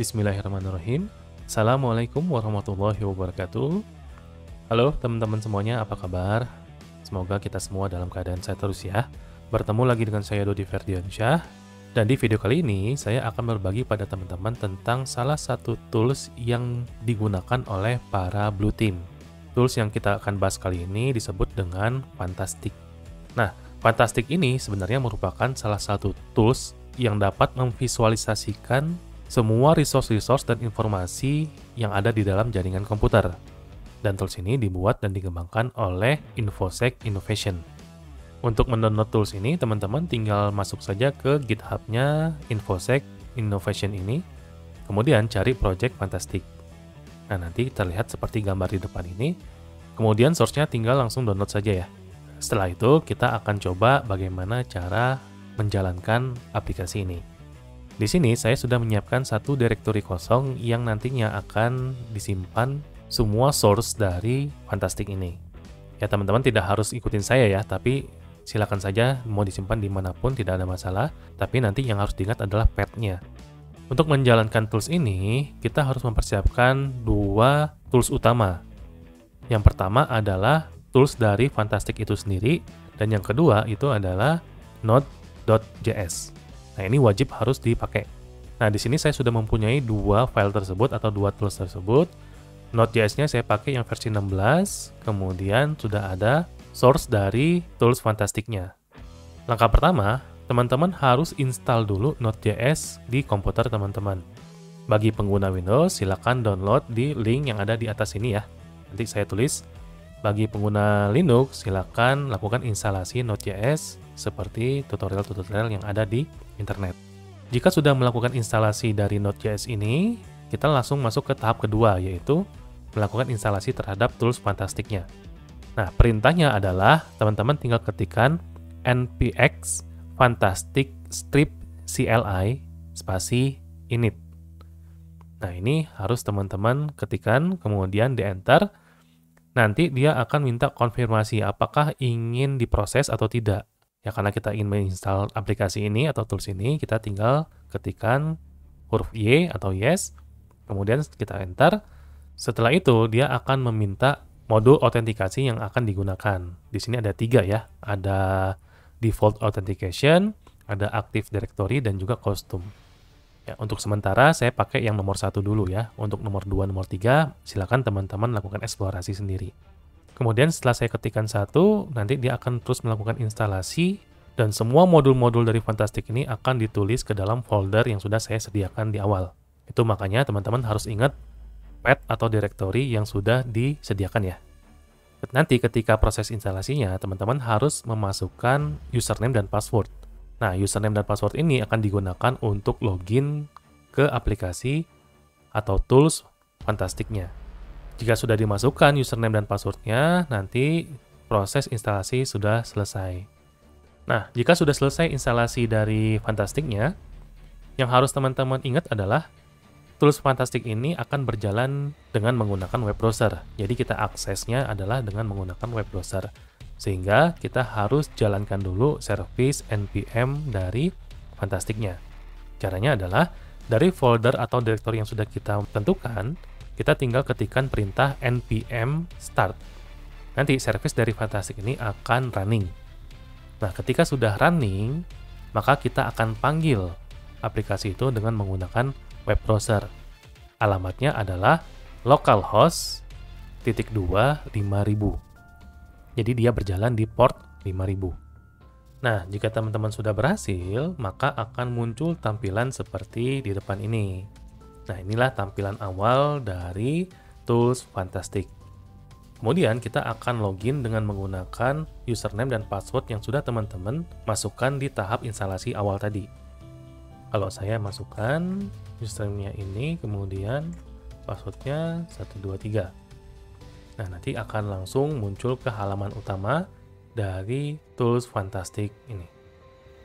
Bismillahirrahmanirrahim. Assalamualaikum warahmatullahi wabarakatuh. Halo teman-teman semuanya, apa kabar? Semoga kita semua dalam keadaan sehat terus ya. Bertemu lagi dengan saya Dodi Ferdiansyah. Dan di video kali ini, saya akan berbagi pada teman-teman tentang salah satu tools yang digunakan oleh para Blue Team. Tools yang kita akan bahas kali ini disebut dengan Fantastic. Nah, Fantastic ini sebenarnya merupakan salah satu tools yang dapat memvisualisasikan semua resource dan informasi yang ada di dalam jaringan komputer. Dan tools ini dibuat dan dikembangkan oleh Infosec Innovation. Untuk mendownload tools ini, teman-teman tinggal masuk saja ke GitHub-nya Infosec Innovation ini, kemudian cari Project Fantastic. Nah, nanti terlihat seperti gambar di depan ini, kemudian source-nya tinggal langsung download saja ya. Setelah itu, kita akan coba bagaimana cara menjalankan aplikasi ini. Di sini saya sudah menyiapkan satu directory kosong yang nantinya akan disimpan semua source dari Fantastic ini. Ya teman-teman tidak harus ikutin saya ya, tapi silakan saja mau disimpan dimanapun tidak ada masalah. Tapi nanti yang harus diingat adalah path-nya. Untuk menjalankan tools ini, kita harus mempersiapkan dua tools utama. Yang pertama adalah tools dari Fantastic itu sendiri, dan yang kedua itu adalah Node.js. Nah, ini wajib harus dipakai. Nah, di sini saya sudah mempunyai dua file tersebut atau dua tools tersebut. Node.js-nya saya pakai yang versi 16, kemudian sudah ada source dari tools Fantastic-nya. Langkah pertama, teman-teman harus install dulu Node.js di komputer teman-teman. Bagi pengguna Windows, silakan download di link yang ada di atas ini ya. Nanti saya tulis. Bagi pengguna Linux, silakan lakukan instalasi Node.js seperti tutorial-tutorial yang ada di internet. Jika sudah melakukan instalasi dari Node.js ini, kita langsung masuk ke tahap kedua, yaitu melakukan instalasi terhadap tools Fantastic-nya. Nah, perintahnya adalah teman-teman tinggal ketikkan npx fantastic strip cli spasi init. Nah, ini harus teman-teman ketikkan, kemudian di-enter. Nanti dia akan minta konfirmasi apakah ingin diproses atau tidak. Ya, karena kita ingin menginstal aplikasi ini atau tools ini, kita tinggal ketikkan huruf Y atau yes, kemudian kita enter. Setelah itu, dia akan meminta modul autentikasi yang akan digunakan. Di sini ada 3 ya, ada default authentication, ada active directory, dan juga custom. Ya, untuk sementara saya pakai yang nomor 1 dulu ya. Untuk nomor 2, nomor 3, silakan teman-teman lakukan eksplorasi sendiri. Kemudian setelah saya ketikkan 1, nanti dia akan terus melakukan instalasi dan semua modul-modul dari Fantastic ini akan ditulis ke dalam folder yang sudah saya sediakan di awal. Itu makanya teman-teman harus ingat path atau directory yang sudah disediakan ya. Nanti ketika proses instalasinya, teman-teman harus memasukkan username dan password. Nah, username dan password ini akan digunakan untuk login ke aplikasi atau tools Fantastic-nya. Jika sudah dimasukkan username dan password-nya, nanti proses instalasi sudah selesai. Nah, jika sudah selesai instalasi dari Fantastic-nya, yang harus teman-teman ingat adalah tools Fantastic ini akan berjalan dengan menggunakan web browser. Jadi kita aksesnya adalah dengan menggunakan web browser. Sehingga kita harus jalankan dulu service npm dari Fantastic-nya. Caranya adalah dari folder atau directory yang sudah kita tentukan, kita tinggal ketikkan perintah npm start. Nanti service dari Fantastic ini akan running. Nah, ketika sudah running, maka kita akan panggil aplikasi itu dengan menggunakan web browser. Alamatnya adalah localhost 2 5000. Jadi dia berjalan di port 5000. Nah, jika teman-teman sudah berhasil, maka akan muncul tampilan seperti di depan ini. Nah, inilah tampilan awal dari tools Fantastic. Kemudian kita akan login dengan menggunakan username dan password yang sudah teman-teman masukkan di tahap instalasi awal tadi. Kalau saya masukkan username-nya ini, kemudian password-nya 123. Nah, nanti akan langsung muncul ke halaman utama dari tools Fantastic ini.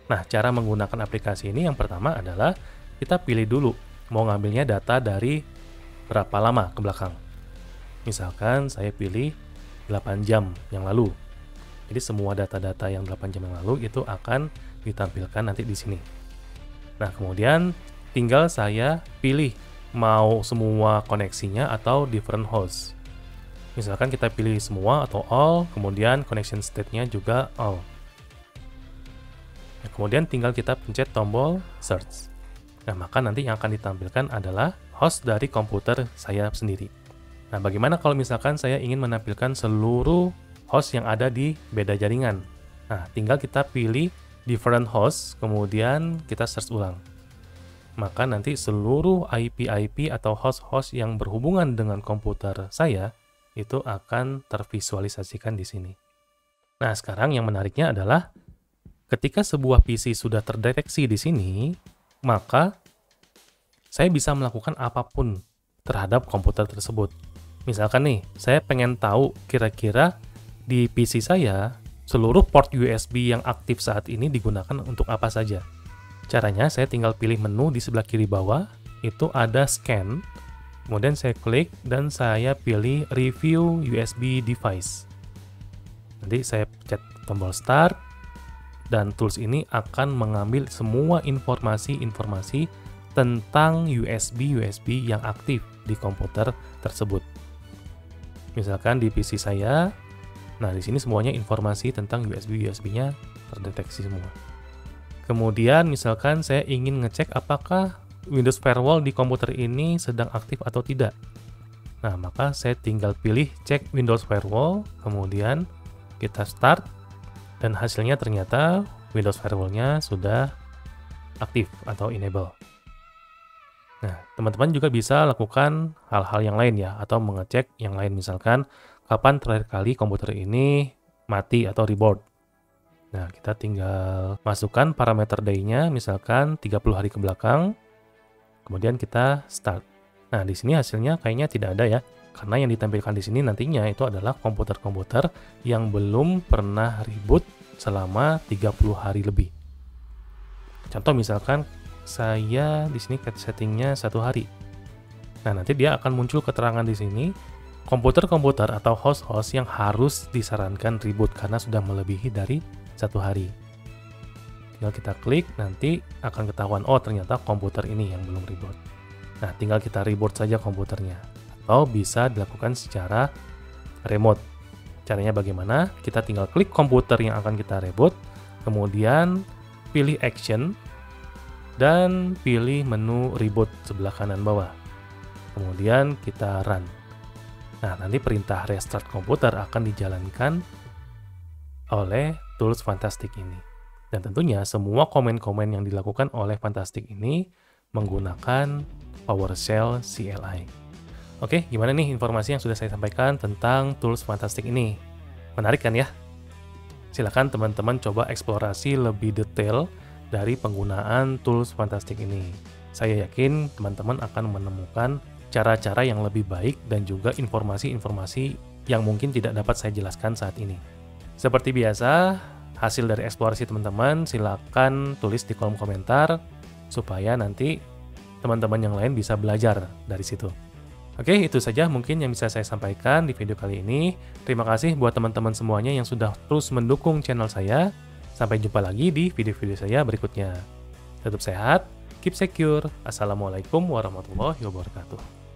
Nah, cara menggunakan aplikasi ini yang pertama adalah kita pilih dulu mau ngambilnya data dari berapa lama ke belakang. Misalkan saya pilih 8 jam yang lalu. Jadi semua data-data yang 8 jam yang lalu itu akan ditampilkan nanti di sini. Nah, kemudian tinggal saya pilih mau semua koneksinya atau different host. Misalkan kita pilih semua atau all, kemudian connection state-nya juga all. Nah, kemudian tinggal kita pencet tombol search. Nah, maka nanti yang akan ditampilkan adalah host dari komputer saya sendiri. Nah, bagaimana kalau misalkan saya ingin menampilkan seluruh host yang ada di beda jaringan? Nah, tinggal kita pilih different host, kemudian kita search ulang. Maka nanti seluruh IP-IP atau host-host yang berhubungan dengan komputer saya itu akan tervisualisasikan di sini. Nah, sekarang yang menariknya adalah ketika sebuah PC sudah terdeteksi di sini, maka saya bisa melakukan apapun terhadap komputer tersebut. Misalkan nih, saya pengen tahu kira-kira di PC saya seluruh port USB yang aktif saat ini digunakan untuk apa saja. Caranya, saya tinggal pilih menu di sebelah kiri bawah, itu ada scan, kemudian saya klik dan saya pilih review USB device. Nanti saya pencet tombol start, dan tools ini akan mengambil semua informasi-informasi tentang USB yang aktif di komputer tersebut. Misalkan di PC saya, nah di sini semuanya informasi tentang USB-nya terdeteksi semua. Kemudian misalkan saya ingin ngecek apakah Windows Firewall di komputer ini sedang aktif atau tidak. Nah, maka saya tinggal pilih cek Windows Firewall, kemudian kita start, dan hasilnya ternyata Windows Firewall-nya sudah aktif atau enable. Nah, teman-teman juga bisa lakukan hal-hal yang lain ya, atau mengecek yang lain, misalkan kapan terakhir kali komputer ini mati atau reboot. Nah, kita tinggal masukkan parameter day-nya, misalkan 30 hari ke belakang, kemudian kita start. Nah, di sini hasilnya kayaknya tidak ada ya, karena yang ditampilkan di sini nantinya itu adalah komputer-komputer yang belum pernah reboot selama 30 hari lebih. Contoh misalkan saya di sini settingnya 1 hari. Nah, nanti dia akan muncul keterangan di sini, komputer-komputer atau host-host yang harus disarankan reboot karena sudah melebihi dari 1 hari. Tinggal kita klik, nanti akan ketahuan, oh ternyata komputer ini yang belum reboot. Nah, tinggal kita reboot saja komputernya. Atau bisa dilakukan secara remote. Caranya bagaimana? Kita tinggal klik komputer yang akan kita reboot, kemudian pilih action, dan pilih menu reboot sebelah kanan bawah. Kemudian kita run. Nah, nanti perintah restart komputer akan dijalankan oleh tools Fantastic ini. Dan tentunya semua komen-komen yang dilakukan oleh Fantastic ini menggunakan PowerShell CLI. Oke, gimana nih informasi yang sudah saya sampaikan tentang tools Fantastic ini? Menarik kan ya? Silakan teman-teman coba eksplorasi lebih detail dari penggunaan tools Fantastic ini. Saya yakin teman-teman akan menemukan cara-cara yang lebih baik dan juga informasi-informasi yang mungkin tidak dapat saya jelaskan saat ini. Seperti biasa, hasil dari eksplorasi teman-teman silakan tulis di kolom komentar supaya nanti teman-teman yang lain bisa belajar dari situ. Oke, itu saja mungkin yang bisa saya sampaikan di video kali ini. Terima kasih buat teman-teman semuanya yang sudah terus mendukung channel saya. Sampai jumpa lagi di video-video saya berikutnya. Tetap sehat, keep secure. Assalamualaikum warahmatullahi wabarakatuh.